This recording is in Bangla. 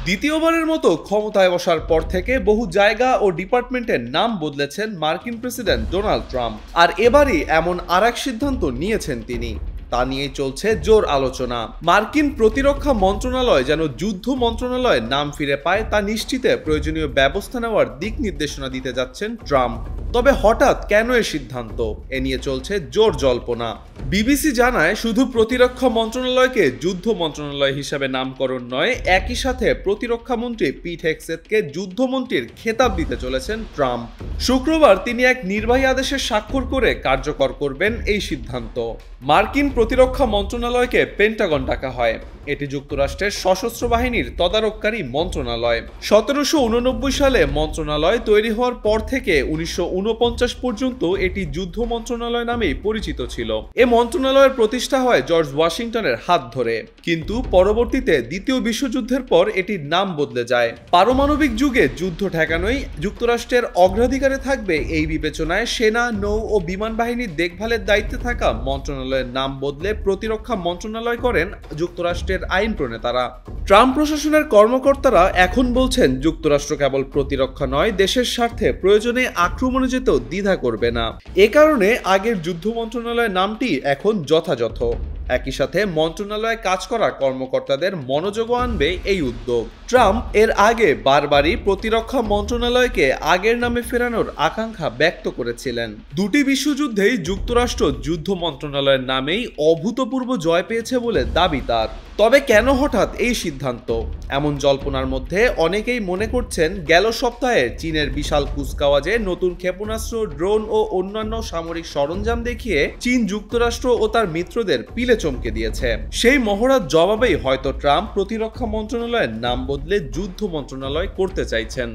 দ্বিতীয়বারের মতো ক্ষমতায় বসার পর থেকে বহু জায়গা ও ডিপার্টমেন্টের নাম বদলেছেন মার্কিন প্রেসিডেন্ট ডোনাল্ড ট্রাম্প। আর এবারই এমন আরেক সিদ্ধান্ত নিয়েছেন তিনি। তা নিয়েই চলছে জোর আলোচনা। মার্কিন প্রতিরক্ষা মন্ত্রণালয় যেন যুদ্ধ মন্ত্রণালয়ের নাম ফিরে পায় তা নিশ্চিতে প্রয়োজনীয় ব্যবস্থা নেওয়ার দিক নির্দেশনা দিতে যাচ্ছেন ট্রাম্প। তবে হঠাৎ কেন এই সিদ্ধান্ত, এ নিয়ে চলছে জোর জল্পনা। বিবিসি জানায়, শুধু প্রতিরক্ষা মন্ত্রণালয়কে যুদ্ধ মন্ত্রণালয় হিসেবে নামকরণ নয়, একই সাথে প্রতিরক্ষা মন্ত্রী পিট হেগসেথকে যুদ্ধমন্ত্রীর খেতাব দিতে চলেছেন ট্রাম্প। শুক্রবার তিনি এক নির্বাহী আদেশে স্বাক্ষর করে কার্যকর করবেন এই সিদ্ধান্ত। মার্কিন প্রতিরক্ষা মন্ত্রণালয়কে পেন্টাগন ডাকা হয়। এটি যুক্তরাষ্ট্রের সশস্ত্র বাহিনীর তদারককারী মন্ত্রণালয়। 1789 সালে মন্ত্রণালয় তৈরি হওয়ার পর থেকে 1949 পর্যন্ত এটি যুদ্ধ মন্ত্রণালয় নামেই পরিচিত ছিল। এ মন্ত্রণালয়ের প্রতিষ্ঠা হয় জর্জ ওয়াশিংটনের হাত ধরে, কিন্তু পরবর্তীতে দ্বিতীয় বিশ্বযুদ্ধের পর এটির নাম বদলে যায়। পারমাণবিক যুগে যুদ্ধ ঠেকানোই যুক্তরাষ্ট্রের অগ্রাধিকারে থাকবে এই বিবেচনায় সেনা, নৌ ও বিমান বাহিনীর দেখভালের দায়িত্বে থাকা মন্ত্রণালয়ের নাম বদলে প্রতিরক্ষা মন্ত্রণালয় করেন যুক্তরাষ্ট্রের আইন প্রণেতারা। ট্রাম্প প্রশাসনের কর্মকর্তারা এখন বলছেন, যুক্তরাষ্ট্র কেবল প্রতিরক্ষা নয়, দেশের স্বার্থে প্রয়োজনে আক্রমণে যেতেও দ্বিধা করবে না। এ কারণে আগের যুদ্ধ মন্ত্রণালয়ের নামটি এখন যথাযথ। একই সাথে মন্ত্রণালয়ে কাজ করা কর্মকর্তাদের মনোযোগও আনবে এই উদ্যোগ। ট্রাম্প এর আগে বারবারই প্রতিরক্ষা মন্ত্রণালয়কে আগের নামে ফেরানোর আকাঙ্ক্ষা ব্যক্ত করেছিলেন। দুটি বিশ্বযুদ্ধেই যুক্তরাষ্ট্র যুদ্ধ মন্ত্রণালয়ের নামেই অভূতপূর্ব জয় পেয়েছে বলে দাবি তার। তবে কেন হঠাৎ এই সিদ্ধান্ত? এমন জল্পনার মধ্যে অনেকেই মনে করছেন, গেল সপ্তাহে চীনের বিশাল কুচকাওয়াজে নতুন ক্ষেপণাস্ত্র, ড্রোন ও অন্যান্য সামরিক সরঞ্জাম দেখিয়ে চীন যুক্তরাষ্ট্র ও তার মিত্রদের পিলে চমকে দিয়েছে। সেই মহড়ার জবাবেই হয়তো ট্রাম্প প্রতিরক্ষা মন্ত্রণালয়ের নাম বদলে যুদ্ধ মন্ত্রণালয় করতে চাইছেন।